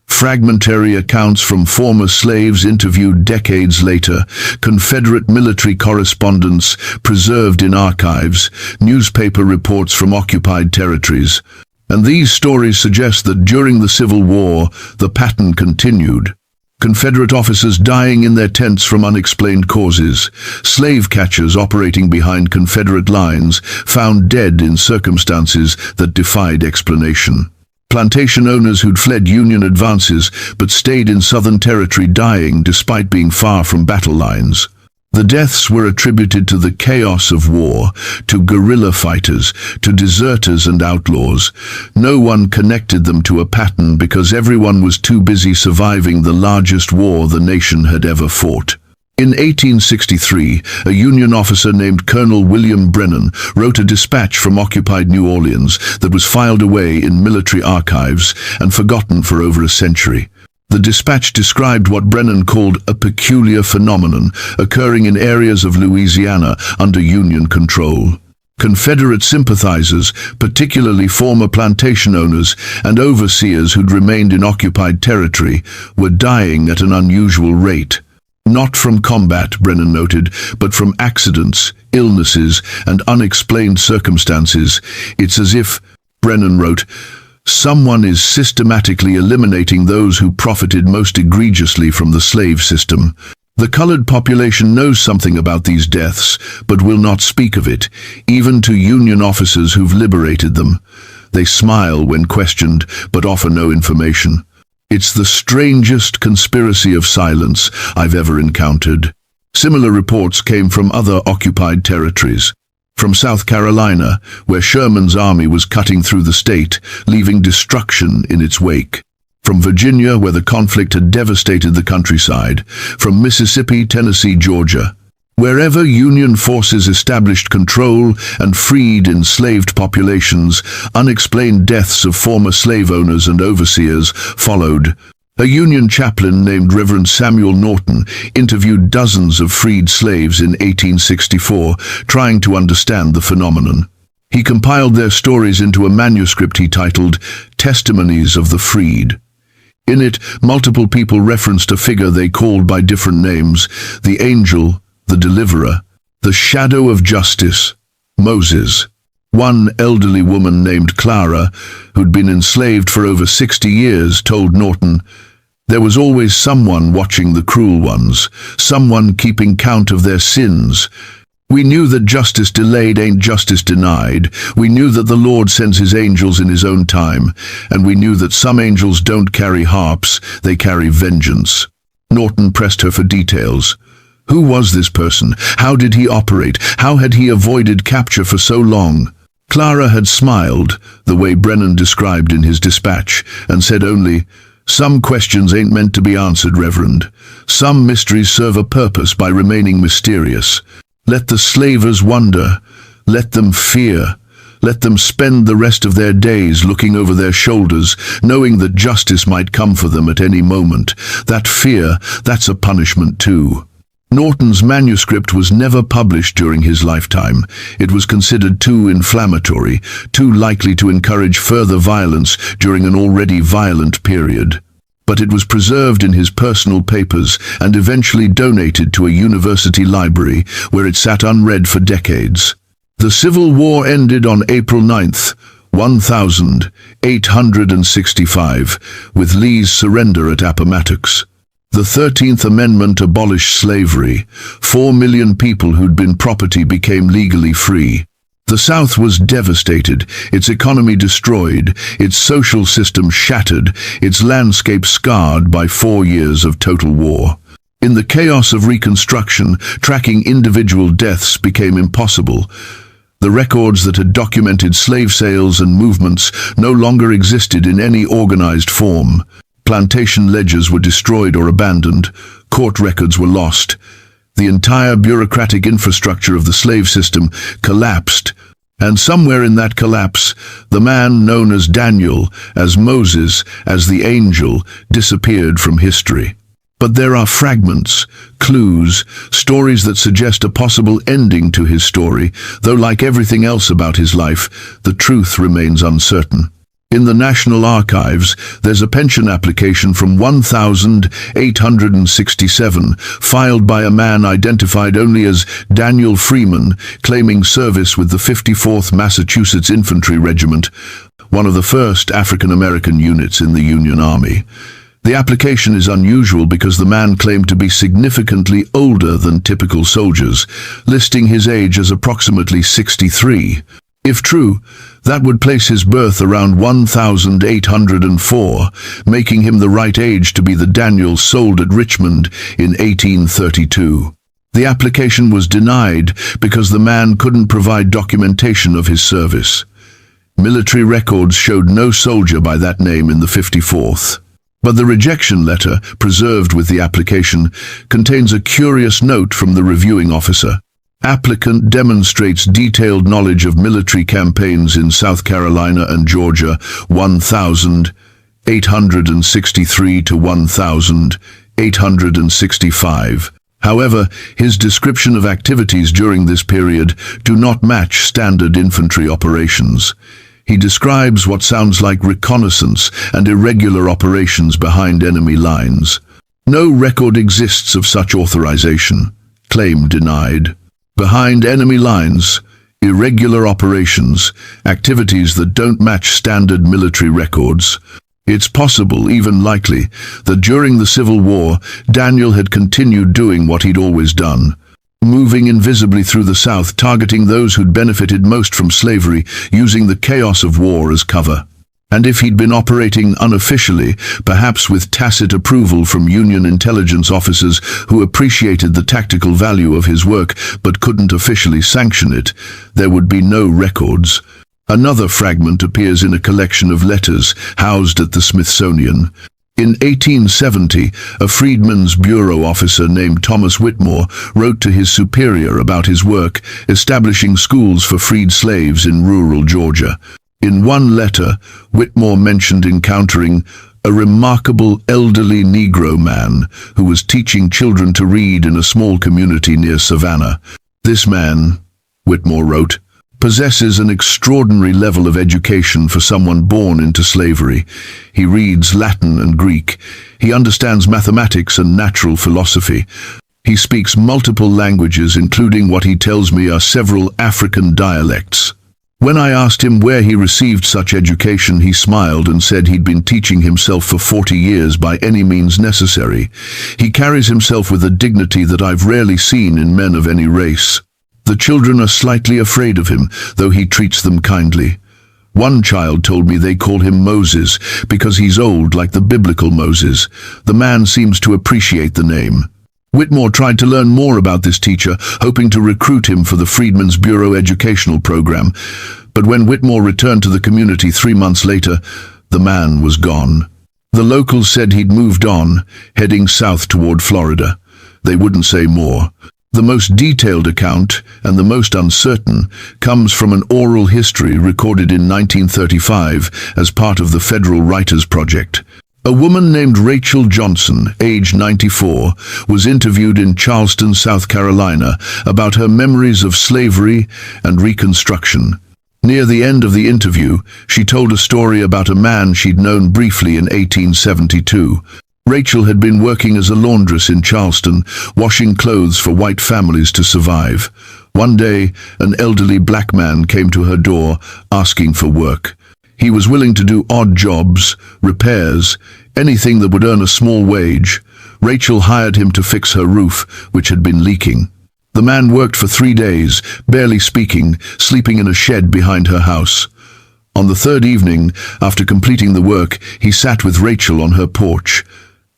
Fragmentary accounts from former slaves interviewed decades later, Confederate military correspondence preserved in archives, newspaper reports from occupied territories. And these stories suggest that during the Civil War, the pattern continued. Confederate officers dying in their tents from unexplained causes, slave catchers operating behind Confederate lines found dead in circumstances that defied explanation. Plantation owners who'd fled Union advances but stayed in Southern territory dying despite being far from battle lines. The deaths were attributed to the chaos of war, to guerrilla fighters, to deserters and outlaws. No one connected them to a pattern because everyone was too busy surviving the largest war the nation had ever fought. In 1863, a Union officer named Colonel William Brennan wrote a dispatch from occupied New Orleans that was filed away in military archives and forgotten for over a century. The dispatch described what Brennan called a peculiar phenomenon occurring in areas of Louisiana under Union control. Confederate sympathizers, particularly former plantation owners and overseers who'd remained in occupied territory, were dying at an unusual rate. Not from combat, Brennan noted, but from accidents, illnesses, and unexplained circumstances. It's as if, Brennan wrote, someone is systematically eliminating those who profited most egregiously from the slave system. The colored population knows something about these deaths, but will not speak of it, even to Union officers who've liberated them. They smile when questioned, but offer no information. It's the strangest conspiracy of silence I've ever encountered. Similar reports came from other occupied territories. From South Carolina, where Sherman's army was cutting through the state, leaving destruction in its wake. From Virginia, where the conflict had devastated the countryside. From Mississippi, Tennessee, Georgia. Wherever Union forces established control and freed enslaved populations, unexplained deaths of former slave owners and overseers followed. A Union chaplain named Reverend Samuel Norton interviewed dozens of freed slaves in 1864, trying to understand the phenomenon. He compiled their stories into a manuscript he titled Testimonies of the Freed. In it, multiple people referenced a figure they called by different names: the angel, the deliverer, the shadow of justice, Moses. One elderly woman named Clara, who'd been enslaved for over 60 years, told Norton, "There was always someone watching the cruel ones, someone keeping count of their sins. We knew that justice delayed ain't justice denied. We knew that the Lord sends his angels in his own time, and we knew that some angels don't carry harps, they carry vengeance." Norton pressed her for details. Who was this person? How did he operate? How had he avoided capture for so long? Clara had smiled, the way Brennan described in his dispatch, and said only, "Some questions ain't meant to be answered, Reverend. Some mysteries serve a purpose by remaining mysterious. Let the slavers wonder. Let them fear. Let them spend the rest of their days looking over their shoulders, knowing that justice might come for them at any moment. That fear, that's a punishment too." Norton's manuscript was never published during his lifetime. It was considered too inflammatory, too likely to encourage further violence during an already violent period. But it was preserved in his personal papers and eventually donated to a university library, where it sat unread for decades. The Civil War ended on April 9th, 1865, with Lee's surrender at Appomattox. The 13th Amendment abolished slavery. 4 million people who'd been property became legally free. The South was devastated, its economy destroyed, its social system shattered, its landscape scarred by 4 years of total war. In the chaos of Reconstruction, tracking individual deaths became impossible. The records that had documented slave sales and movements no longer existed in any organized form. Plantation ledgers were destroyed or abandoned. Court records were lost. The entire bureaucratic infrastructure of the slave system collapsed. And somewhere in that collapse, the man known as Daniel, as Moses, as the angel, disappeared from history. But there are fragments, clues, stories that suggest a possible ending to his story, though like everything else about his life, the truth remains uncertain. In the National Archives, there's a pension application from 1867, filed by a man identified only as Daniel Freeman, claiming service with the 54th Massachusetts Infantry Regiment, one of the first African-American units in the Union Army. The application is unusual because the man claimed to be significantly older than typical soldiers, listing his age as approximately 63. If true, that would place his birth around 1804, making him the right age to be the Daniel sold at Richmond in 1832. The application was denied because the man couldn't provide documentation of his service. Military records showed no soldier by that name in the 54th. But the rejection letter, preserved with the application, contains a curious note from the reviewing officer. Applicant demonstrates detailed knowledge of military campaigns in South Carolina and Georgia, 1,863 to 1,865. However, his description of activities during this period do not match standard infantry operations. He describes what sounds like reconnaissance and irregular operations behind enemy lines. No record exists of such authorization. Claim denied. Behind enemy lines, irregular operations, activities that don't match standard military records. It's possible, even likely, that during the Civil War, Daniel had continued doing what he'd always done, moving invisibly through the South, targeting those who'd benefited most from slavery, using the chaos of war as cover. And if he'd been operating unofficially, perhaps with tacit approval from Union intelligence officers who appreciated the tactical value of his work but couldn't officially sanction it, there would be no records. Another fragment appears in a collection of letters housed at the Smithsonian. In 1870, a Freedmen's Bureau officer named Thomas Whitmore wrote to his superior about his work establishing schools for freed slaves in rural Georgia. In one letter, Whitmore mentioned encountering a remarkable elderly Negro man who was teaching children to read in a small community near Savannah. This man, Whitmore wrote, possesses an extraordinary level of education for someone born into slavery. He reads Latin and Greek. He understands mathematics and natural philosophy. He speaks multiple languages, including what he tells me are several African dialects. When I asked him where he received such education, he smiled and said he'd been teaching himself for 40 years by any means necessary. He carries himself with a dignity that I've rarely seen in men of any race. The children are slightly afraid of him, though he treats them kindly. One child told me they call him Moses because he's old like the biblical Moses. The man seems to appreciate the name. Whitmore tried to learn more about this teacher, hoping to recruit him for the Freedmen's Bureau educational program. But when Whitmore returned to the community 3 months later, the man was gone. The locals said he'd moved on, heading south toward Florida. They wouldn't say more. The most detailed account, and the most uncertain, comes from an oral history recorded in 1935 as part of the Federal Writers Project. A woman named Rachel Johnson, age 94, was interviewed in Charleston, South Carolina, about her memories of slavery and Reconstruction. Near the end of the interview, she told a story about a man she'd known briefly in 1872. Rachel had been working as a laundress in Charleston, washing clothes for white families to survive. One day, an elderly black man came to her door, asking for work. He was willing to do odd jobs, repairs, anything that would earn a small wage. Rachel hired him to fix her roof, which had been leaking. The man worked for 3 days, barely speaking, sleeping in a shed behind her house. On the third evening, after completing the work, he sat with Rachel on her porch.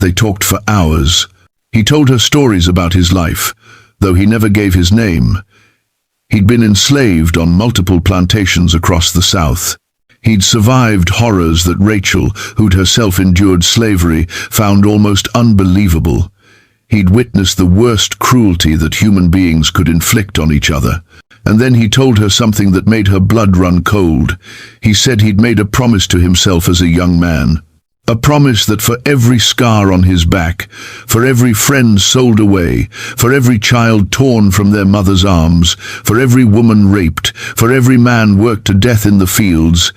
They talked for hours. He told her stories about his life, though he never gave his name. He'd been enslaved on multiple plantations across the South. He'd survived horrors that Rachel, who'd herself endured slavery, found almost unbelievable. He'd witnessed the worst cruelty that human beings could inflict on each other. And then he told her something that made her blood run cold. He said he'd made a promise to himself as a young man. A promise that for every scar on his back, for every friend sold away, for every child torn from their mother's arms, for every woman raped, for every man worked to death in the fields,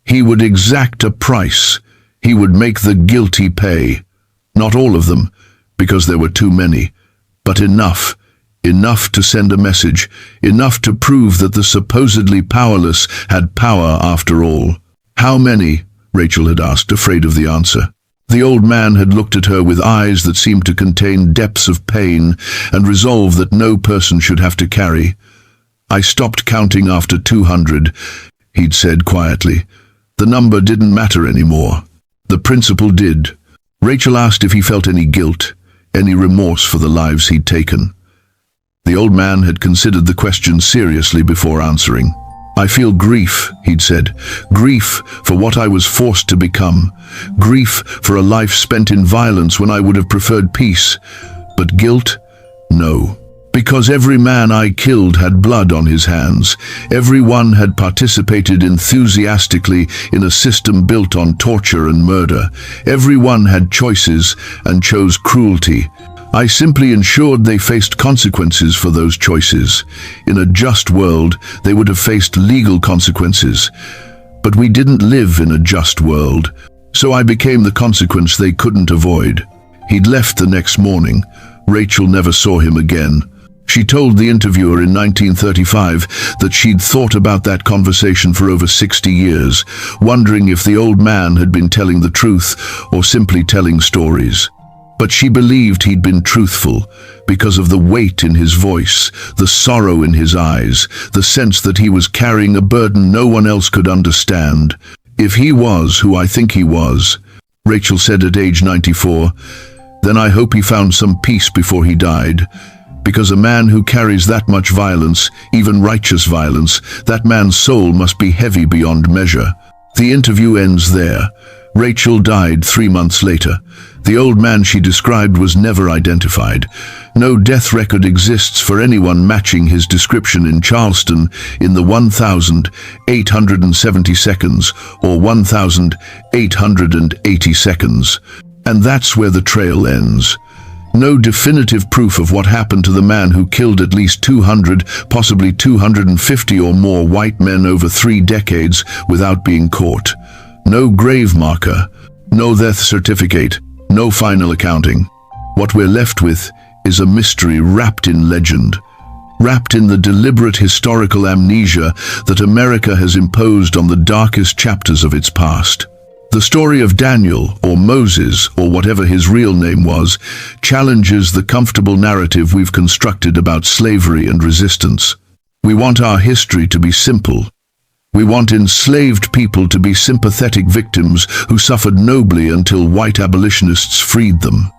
he would exact a price. He would make the guilty pay. Not all of them, because there were too many, but enough. Enough to send a message, enough to prove that the supposedly powerless had power after all. How many? Rachel had asked, afraid of the answer. The old man had looked at her with eyes that seemed to contain depths of pain and resolve that no person should have to carry. I stopped counting after 200, he'd said quietly. The number didn't matter anymore. The principle did. Rachel asked if he felt any guilt, any remorse for the lives he'd taken. The old man had considered the question seriously before answering. "I feel grief," he'd said. "Grief for what I was forced to become. Grief for a life spent in violence when I would have preferred peace. But guilt? No. Because every man I killed had blood on his hands. Everyone had participated enthusiastically in a system built on torture and murder. Everyone had choices and chose cruelty. I simply ensured they faced consequences for those choices. In a just world, they would have faced legal consequences. But we didn't live in a just world, so I became the consequence they couldn't avoid." He'd left the next morning. Rachel never saw him again. She told the interviewer in 1935 that she'd thought about that conversation for over 60 years, wondering if the old man had been telling the truth or simply telling stories. But she believed he'd been truthful because of the weight in his voice, the sorrow in his eyes, the sense that he was carrying a burden no one else could understand. "If he was who I think he was," Rachel said at age 94, "then I hope he found some peace before he died. Because a man who carries that much violence, even righteous violence, that man's soul must be heavy beyond measure." The interview ends there. Rachel died 3 months later. The old man she described was never identified. No death record exists for anyone matching his description in Charleston in the 1,870 seconds or 1,880 seconds. And that's where the trail ends. No definitive proof of what happened to the man who killed at least 200, possibly 250 or more white men over 3 decades without being caught. No grave marker, no death certificate, no final accounting. What we're left with is a mystery wrapped in legend, wrapped in the deliberate historical amnesia that America has imposed on the darkest chapters of its past. The story of Daniel, or Moses, or whatever his real name was, challenges the comfortable narrative we've constructed about slavery and resistance. We want our history to be simple. We want enslaved people to be sympathetic victims who suffered nobly until white abolitionists freed them.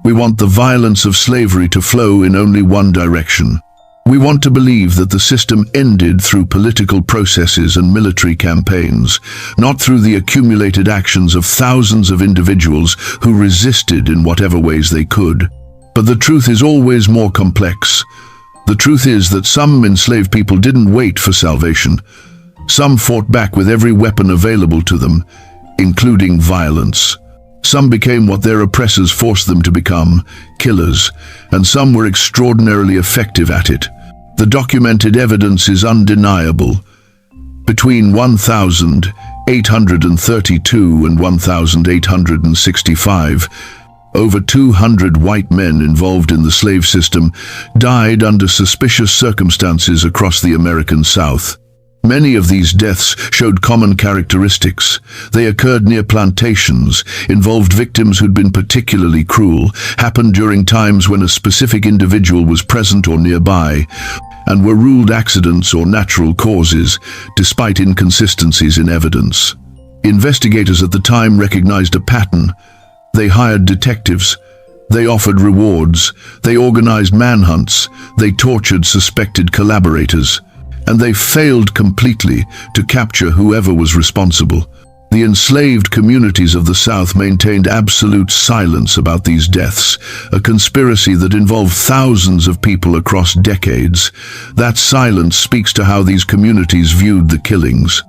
We want the violence of slavery to flow in only one direction. We want to believe that the system ended through political processes and military campaigns, not through the accumulated actions of thousands of individuals who resisted in whatever ways they could. But the truth is always more complex. The truth is that some enslaved people didn't wait for salvation. Some fought back with every weapon available to them, including violence. Some became what their oppressors forced them to become, killers, and some were extraordinarily effective at it. The documented evidence is undeniable. Between 1,832 and 1,865, over 200 white men involved in the slave system died under suspicious circumstances across the American South. Many of these deaths showed common characteristics. They occurred near plantations, involved victims who'd been particularly cruel, happened during times when a specific individual was present or nearby, and were ruled accidents or natural causes, despite inconsistencies in evidence. Investigators at the time recognized a pattern. They hired detectives. They offered rewards. They organized manhunts. They tortured suspected collaborators. And they failed completely to capture whoever was responsible. The enslaved communities of the South maintained absolute silence about these deaths, a conspiracy that involved thousands of people across decades. That silence speaks to how these communities viewed the killings.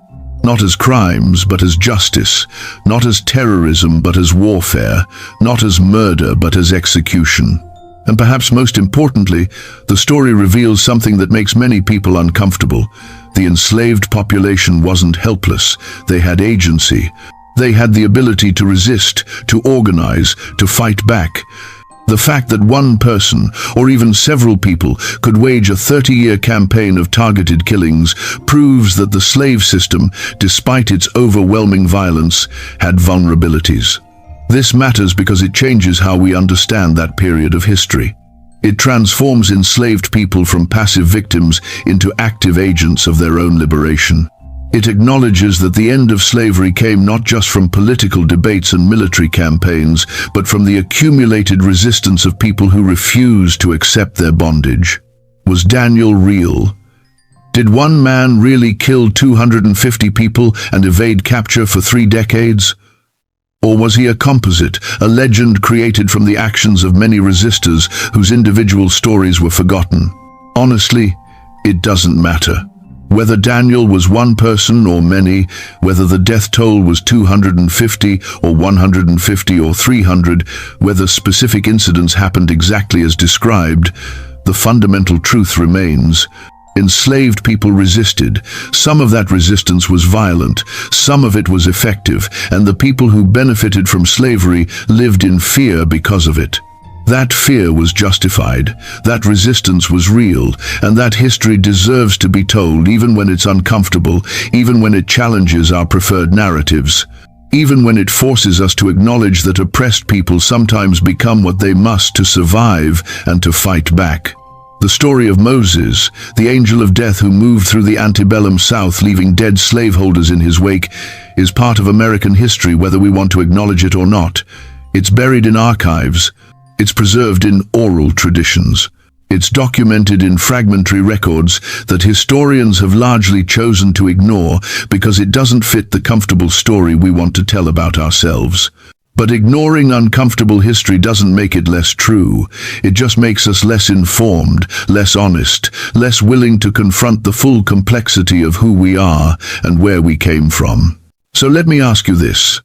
Not as crimes, but as justice. Not as terrorism, but as warfare. Not as murder, but as execution. And perhaps most importantly, the story reveals something that makes many people uncomfortable. The enslaved population wasn't helpless. They had agency. They had the ability to resist, to organize, to fight back. The fact that one person, or even several people, could wage a 30-year campaign of targeted killings proves that the slave system, despite its overwhelming violence, had vulnerabilities. This matters because it changes how we understand that period of history. It transforms enslaved people from passive victims into active agents of their own liberation. It acknowledges that the end of slavery came not just from political debates and military campaigns, but from the accumulated resistance of people who refused to accept their bondage. Was Daniel real? Did one man really kill 250 people and evade capture for 3 decades? Or was he a composite, a legend created from the actions of many resistors whose individual stories were forgotten? Honestly, it doesn't matter. Whether Daniel was one person or many, whether the death toll was 250 or 150 or 300, whether specific incidents happened exactly as described, the fundamental truth remains. Enslaved people resisted. Some of that resistance was violent, some of it was effective, and the people who benefited from slavery lived in fear because of it. That fear was justified, that resistance was real, and that history deserves to be told even when it's uncomfortable, even when it challenges our preferred narratives, even when it forces us to acknowledge that oppressed people sometimes become what they must to survive and to fight back. The story of Moses, the angel of death who moved through the antebellum South leaving dead slaveholders in his wake, is part of American history whether we want to acknowledge it or not. It's buried in archives. It's preserved in oral traditions. It's documented in fragmentary records that historians have largely chosen to ignore because it doesn't fit the comfortable story we want to tell about ourselves. But ignoring uncomfortable history doesn't make it less true. It just makes us less informed, less honest, less willing to confront the full complexity of who we are and where we came from. So let me ask you this.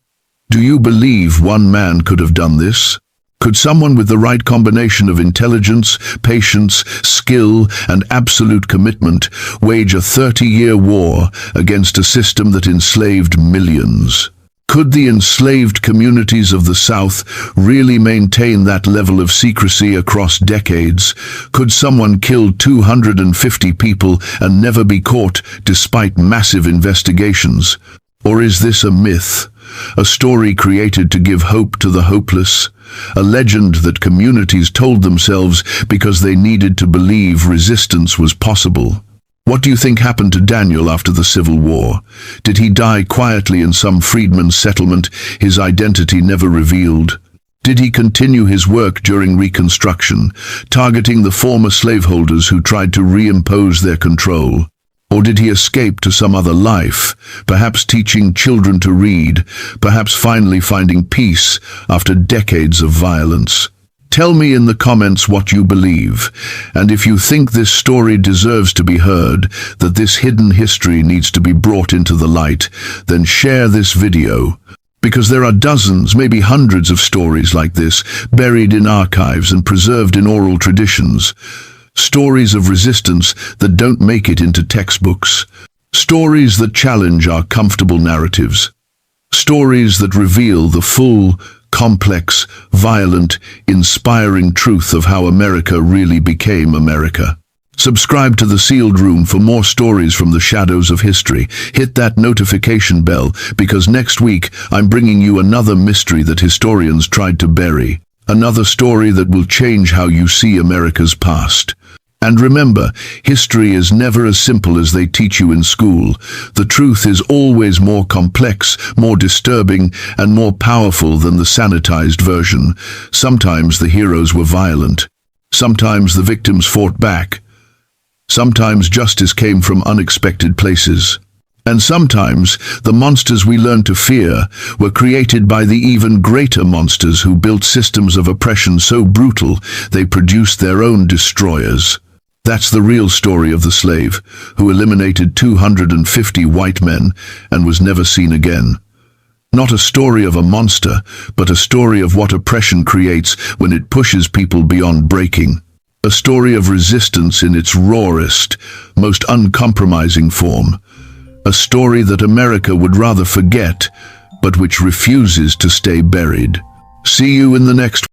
Do you believe one man could have done this? Could someone with the right combination of intelligence, patience, skill, and absolute commitment wage a 30-year war against a system that enslaved millions? Could the enslaved communities of the South really maintain that level of secrecy across decades? Could someone kill 250 people and never be caught despite massive investigations? Or is this a myth? A story created to give hope to the hopeless? A legend that communities told themselves because they needed to believe resistance was possible? What do you think happened to Daniel after the Civil War? Did he die quietly in some freedman's settlement, his identity never revealed? Did he continue his work during Reconstruction, targeting the former slaveholders who tried to reimpose their control? Or did he escape to some other life, perhaps teaching children to read, perhaps finally finding peace after decades of violence? Tell me in the comments what you believe, and if you think this story deserves to be heard, that this hidden history needs to be brought into the light, then share this video. Because there are dozens, maybe hundreds of stories like this, buried in archives and preserved in oral traditions. Stories of resistance that don't make it into textbooks. Stories that challenge our comfortable narratives. Stories that reveal the full, complex, violent, inspiring truth of how America really became America. Subscribe to The Sealed Room for more stories from the shadows of history. Hit that notification bell because next week I'm bringing you another mystery that historians tried to bury. Another story that will change how you see America's past. And remember, history is never as simple as they teach you in school. The truth is always more complex, more disturbing, and more powerful than the sanitized version. Sometimes the heroes were violent. Sometimes the victims fought back. Sometimes justice came from unexpected places. And sometimes the monsters we learn to fear were created by the even greater monsters who built systems of oppression so brutal they produced their own destroyers. That's the real story of the slave, who eliminated 250 white men and was never seen again. Not a story of a monster, but a story of what oppression creates when it pushes people beyond breaking. A story of resistance in its rawest, most uncompromising form. A story that America would rather forget, but which refuses to stay buried. See you in the next